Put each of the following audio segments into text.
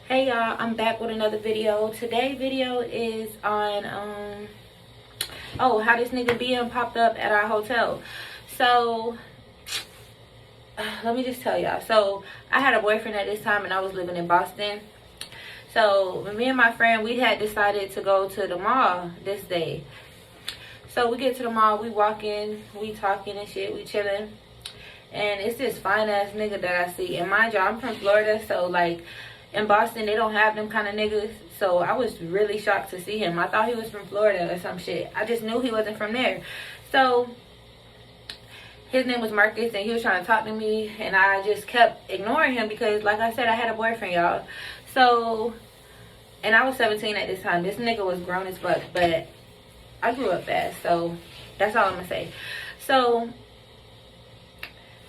Hey y'all, I'm back with another video. Today's video is on how this nigga BM popped up at our hotel. So let me just tell y'all. So I had a boyfriend at this time and I was living in Boston. So me and my friend, we had decided to go to the mall this day. So we get to the mall, we walk in, we talking and shit, we chilling. And it's this fine ass nigga that I see. And mind y'all, I'm from Florida, so like in Boston they don't have them kind of niggas. So I was really shocked to see him. I thought he was from Florida or some shit. I just knew he wasn't from there. So his name was Marcus and he was trying to talk to me and I just kept ignoring him because like I said, I had a boyfriend, y'all. So, and I was 17 at this time. This nigga was grown as fuck, but I grew up fast, so that's all I'm gonna say. So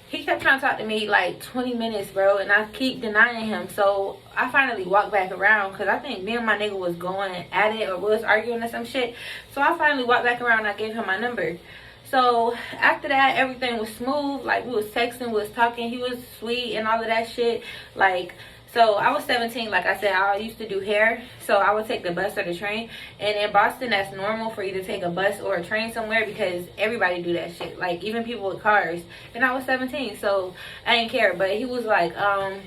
he kept trying to talk to me like 20 minutes, bro, and I keep denying him. So I finally walked back around because I think me and my nigga was going at it or was arguing or some shit. So I finally walked back around and I gave him my number. So after that, everything was smooth. Like, we was texting, we was talking. He was sweet and all of that shit. Like, so I was 17, like I said, I used to do hair. So I would take the bus or the train. And in Boston, that's normal for you to take a bus or a train somewhere because everybody do that shit. Like, even people with cars. And I was 17, so I didn't care. But he was like, oh,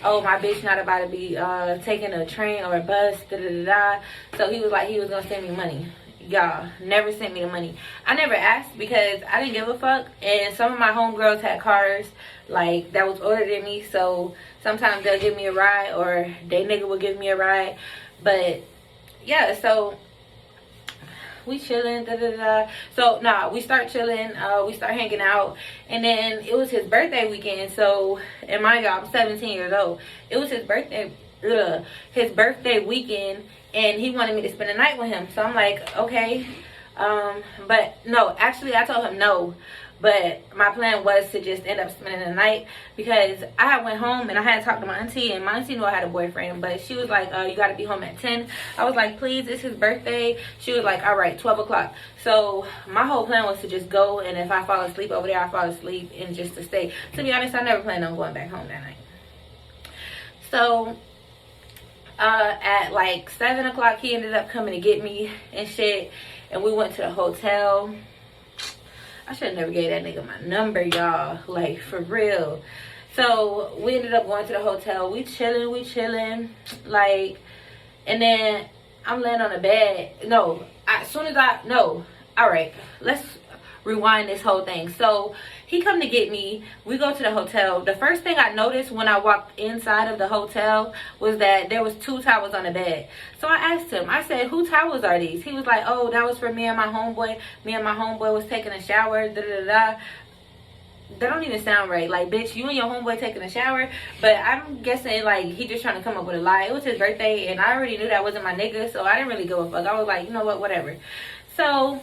my bitch not about to be taking a train or a bus, da-da-da-da. So he was like, he was going to send me money. Y'all, never sent me the money. I never asked because I didn't give a fuck. And some of my homegirls had cars like that was older than me, so sometimes they'll give me a ride or they nigga will give me a ride. But yeah, so we chilling, so we start chilling, we start hanging out, and then it was his birthday weekend. So, and mind y'all, I'm 17 years old. It was his birthday weekend, and he wanted me to spend the night with him. So I'm like, okay. But no, actually I told him no. But my plan was to just end up spending the night because I went home and I had talked to my auntie, and my auntie knew I had a boyfriend, but she was like, you got to be home at 10. I was like, please, it's his birthday. She was like, all right, 12 o'clock. So my whole plan was to just go, and if I fall asleep over there, I fall asleep, and just to stay. To be honest, I never planned on going back home that night. So at like 7 o'clock, he ended up coming to get me and shit, and we went to the hotel. I should have never gave that nigga my number, y'all. Like, for real. So we ended up going to the hotel. We chilling. Like, and then I'm laying on the bed. No, all right, let's rewind this whole thing. So he come to get me, we go to the hotel. The first thing I noticed when I walked inside of the hotel was that there was 2 towels on the bed. So I asked him, I said, who towels are these? He was like, oh, that was for me and my homeboy. Me and my homeboy was taking a shower, da-da-da-da. That don't even sound right. Like, bitch, you and your homeboy taking a shower. But I'm guessing, like, he just trying to come up with a lie. It was his birthday, and I already knew that wasn't my nigga, so I didn't really give a fuck. I was like, you know what, whatever. So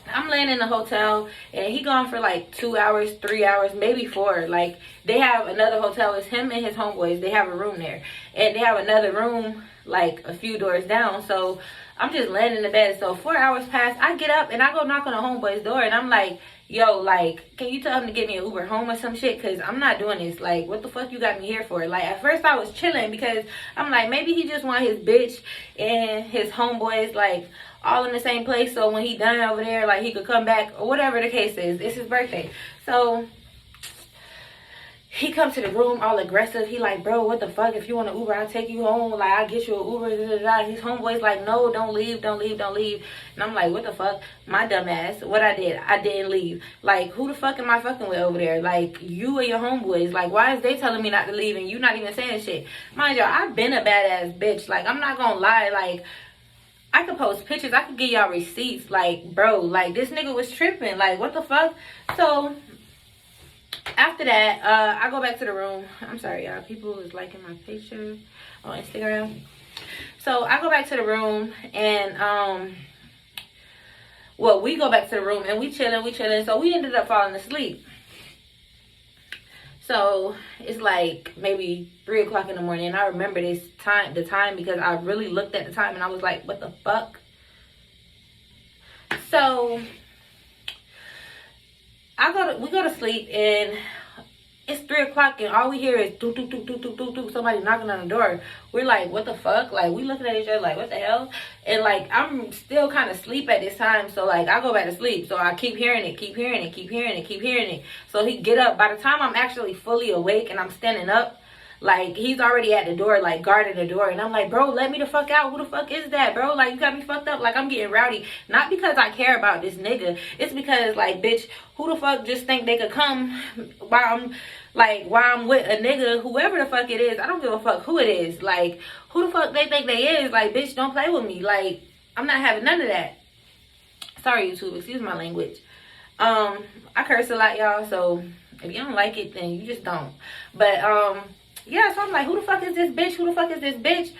I'm laying in the hotel, and he gone for like 2 hours, 3 hours, maybe 4. Like, they have another hotel. It's him and his homeboys. They have a room there, and they have another room like a few doors down. So I'm just laying in the bed. So 4 hours pass. I get up and I go knock on the homeboy's door, and I'm like, yo, like, can you tell him to get me an Uber home or some shit? Because I'm not doing this. Like, what the fuck you got me here for? Like, at first I was chilling because I'm like, maybe he just want his bitch and his homeboys, like, all in the same place, so when he done over there, like, he could come back or whatever the case is. It's his birthday. So he comes to the room all aggressive. He like, bro, what the fuck? If you want an Uber, I'll take you home. Like, I'll get you an Uber. Da, da, da. His homeboy's like, no, don't leave. And I'm like, what the fuck? My dumb ass. What I did? I didn't leave. Like, who the fuck am I fucking with over there? Like, you and your homeboys. Like, why is they telling me not to leave and you not even saying shit? Mind y'all, I've been a badass bitch. Like, I'm not gonna lie. Like, I could post pictures. I could give y'all receipts. Like, bro, like, this nigga was tripping. Like, what the fuck? So after that, I go back to the room. I'm sorry, y'all. People is liking my picture on Instagram. So I go back to the room, and we go back to the room, and we chilling. So we ended up falling asleep. So it's like maybe 3 o'clock in the morning. And I remember the time because I really looked at the time and I was like, what the fuck? So go to sleep, and it's 3 o'clock, and all we hear is do do do do do do do, somebody knocking on the door. We're like, what the fuck? Like, we looking at each other like, what the hell? And like, I'm still kind of asleep at this time, so like, I go back to sleep. So I keep hearing it, keep hearing it, keep hearing it, keep hearing it. So he get up. By the time I'm actually fully awake and I'm standing up, like, he's already at the door, like, guarding the door. And I'm like, bro, let me the fuck out. Who the fuck is that, bro? Like, you got me fucked up. Like, I'm getting rowdy. Not because I care about this nigga. It's because, like, bitch, who the fuck just think they could come while I'm with a nigga, whoever the fuck it is. I don't give a fuck who it is. Like, who the fuck they think they is? Like, bitch, don't play with me. Like, I'm not having none of that. Sorry, YouTube. Excuse my language. I curse a lot, y'all. So, if you don't like it, then you just don't. But, yeah, so I'm like, who the fuck is this bitch? Who the fuck is this bitch?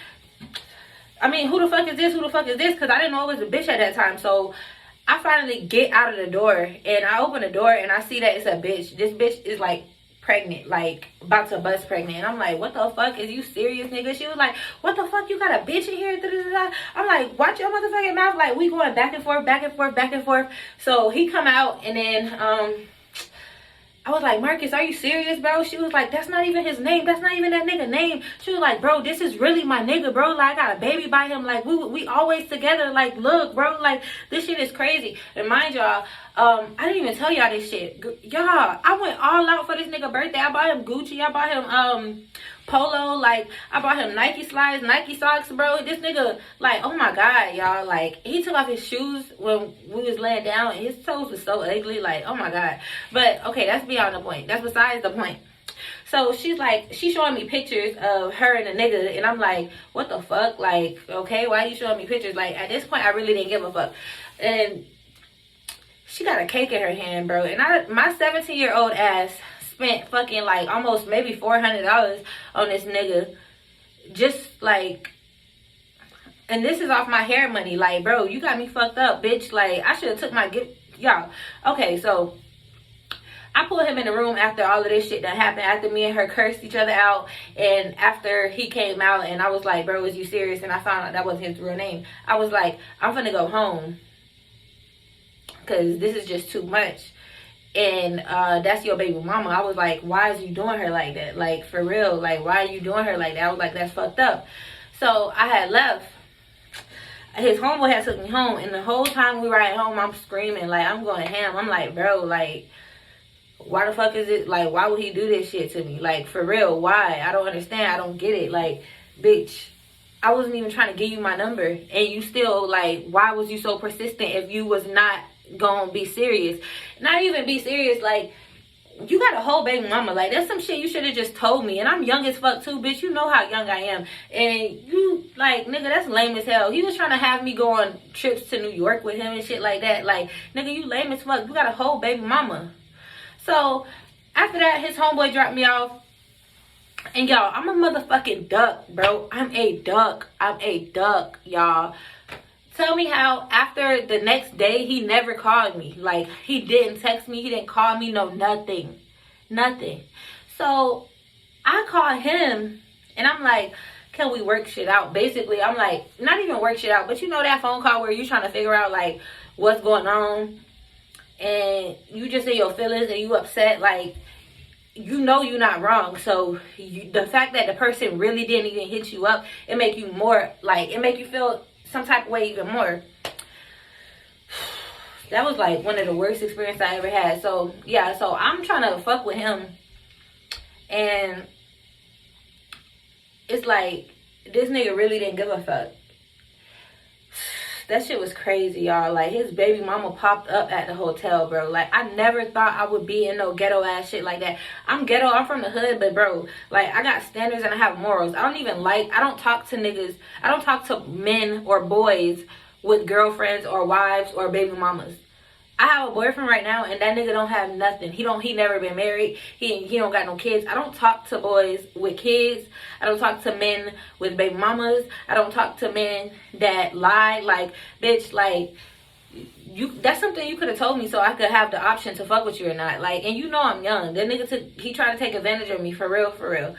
I mean, who the fuck is this? Who the fuck is this? Because I didn't know it was a bitch at that time. So I finally get out of the door, and I open the door, and I see that it's a bitch. This bitch is like pregnant, like about to bust pregnant. And I'm like, what the fuck? Is you serious, nigga? She was like, what the fuck? You got a bitch in here? I'm like, watch your motherfucking mouth. Like, we going back and forth, back and forth, back and forth. So he come out, and then I was like, Marcus, are you serious, bro? She was like, that's not even his name. That's not even that nigga name. She was like, bro, this is really my nigga, bro. Like, I got a baby by him. Like, we always together. Like, look, bro. Like, this shit is crazy. And mind y'all, I didn't even tell y'all this shit. Y'all, I went all out for this nigga birthday. I bought him Gucci. I bought him, Polo. Like, I bought him Nike slides, Nike socks, bro. This nigga, like, oh my God, y'all. Like, he took off his shoes when we was laying down, and his toes was so ugly. Like, oh my God. But okay, that's beyond the point. That's besides the point. So she's like, she's showing me pictures of her and the nigga, and I'm like, what the fuck? Like, okay, why are you showing me pictures? Like, at this point, I really didn't give a fuck. And she got a cake in her hand, bro. And my 17-year-old ass spent fucking like almost maybe $400 on this nigga, just like, and this is off my hair money. Like, bro, you got me fucked up, bitch. Like, I should have took my gift, y'all. Okay, so I pulled him in the room after all of this shit that happened, after me and her cursed each other out, and after he came out, and I was like, bro, is you serious? And I found out that wasn't his real name. I was like, I'm finna go home, because this is just too much. And that's your baby mama. I was like, why is you doing her like that? Like, for real, like, why are you doing her like that? I was like, that's fucked up. So I had left. His homeboy had took me home, and the whole time we were at home, I'm screaming, like, I'm going ham. I'm like, bro, like, why the fuck is it, like, why would he do this shit to me? Like, for real, why? I don't understand. I don't get it. Like, bitch, I wasn't even trying to give you my number, and you still, like, why was you so persistent if you was not gonna be serious? Not even be serious. Like, you got a whole baby mama. Like, that's some shit you should have just told me. And I'm young as fuck too, bitch. You know how young I am. And you, like, nigga, that's lame as hell. He was trying to have me go on trips to New York with him and shit like that. Like, nigga, you lame as fuck. You got a whole baby mama. So after that, his homeboy dropped me off. And y'all, I'm a motherfucking duck, bro. I'm a duck. I'm a duck, y'all. Tell me how after the next day, he never called me. Like, he didn't text me. He didn't call me. No, nothing. Nothing. So, I called him, and I'm like, can we work shit out? Basically, I'm like, not even work shit out, but you know that phone call where you trying to figure out, like, what's going on, and you just in your feelings, and you upset, like, you know you're not wrong. So, the fact that the person really didn't even hit you up, it make you more, like, it make you feel some type of way even more. That was like one of the worst experiences I ever had. So yeah, so I'm trying to fuck with him, and it's like this nigga really didn't give a fuck. That shit was crazy, y'all. Like, his baby mama popped up at the hotel, bro. Like, I never thought I would be in no ghetto ass shit like that. I'm ghetto, I'm from the hood, but bro, like, I got standards and I have morals. I don't talk to niggas, I don't talk to men or boys with girlfriends or wives or baby mamas. I have a boyfriend right now, and that nigga don't have nothing. He never been married. He don't got no kids. I don't talk to boys with kids. I don't talk to men with baby mamas. I don't talk to men that lie. Like, bitch, like, that's something you could have told me so I could have the option to fuck with you or not. Like, and you know I'm young. That nigga he tried to take advantage of me, for real, for real.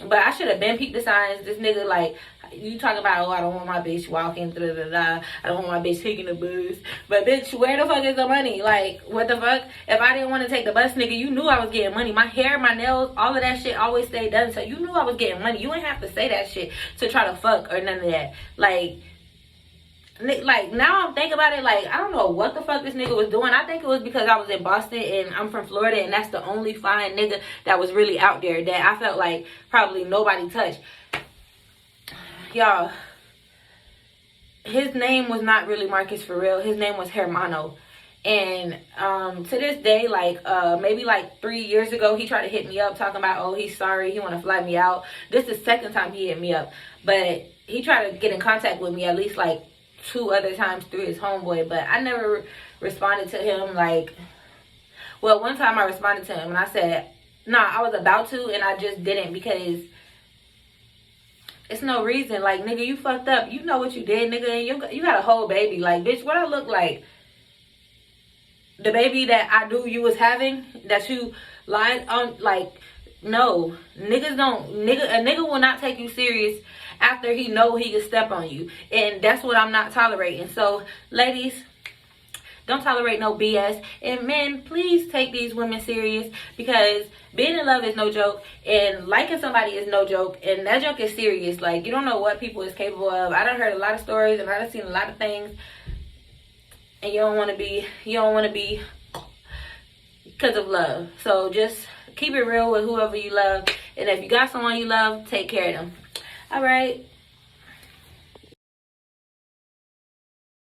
But I should have been peeped the signs. This nigga, like, you talk about, oh, I don't want my bitch walking, da da da. I don't want my bitch taking the bus. But bitch, where the fuck is the money? Like, what the fuck? If I didn't want to take the bus, nigga, you knew I was getting money. My hair, my nails, all of that shit always stayed done. So you knew I was getting money. You ain't have to say that shit to try to fuck or none of that. Like now I'm thinking about it, like I don't know what the fuck this nigga was doing. I think it was because I was in Boston and I'm from Florida, and that's the only fine nigga that was really out there that I felt like probably nobody touched. Y'all, his name was not really Marcus for real. His name was Hermano. And to this day, like maybe like 3 years ago, he tried to hit me up talking about, oh, he's sorry, he want to fly me out. This is the second time he hit me up, but he tried to get in contact with me at least like 2 other times through his homeboy, but I never responded to him. Like, well, one time I responded to him and I said, nah, I was about to, and I just didn't because it's no reason. Like, nigga, you fucked up. You know what you did, nigga, and you got a whole baby. Like, bitch, what I look like? The baby that I knew you was having, that you lied on? Like, no. Niggas don't, a nigga will not take you serious after he know he can step on you. And that's what I'm not tolerating. So, ladies, don't tolerate no BS. And men, please take these women serious, because being in love is no joke, and liking somebody is no joke, and that joke is serious. Like, you don't know what people is capable of. I done heard a lot of stories, and I done seen a lot of things, and you don't want to be because of love. So just keep it real with whoever you love, and if you got someone you love, take care of them. All right.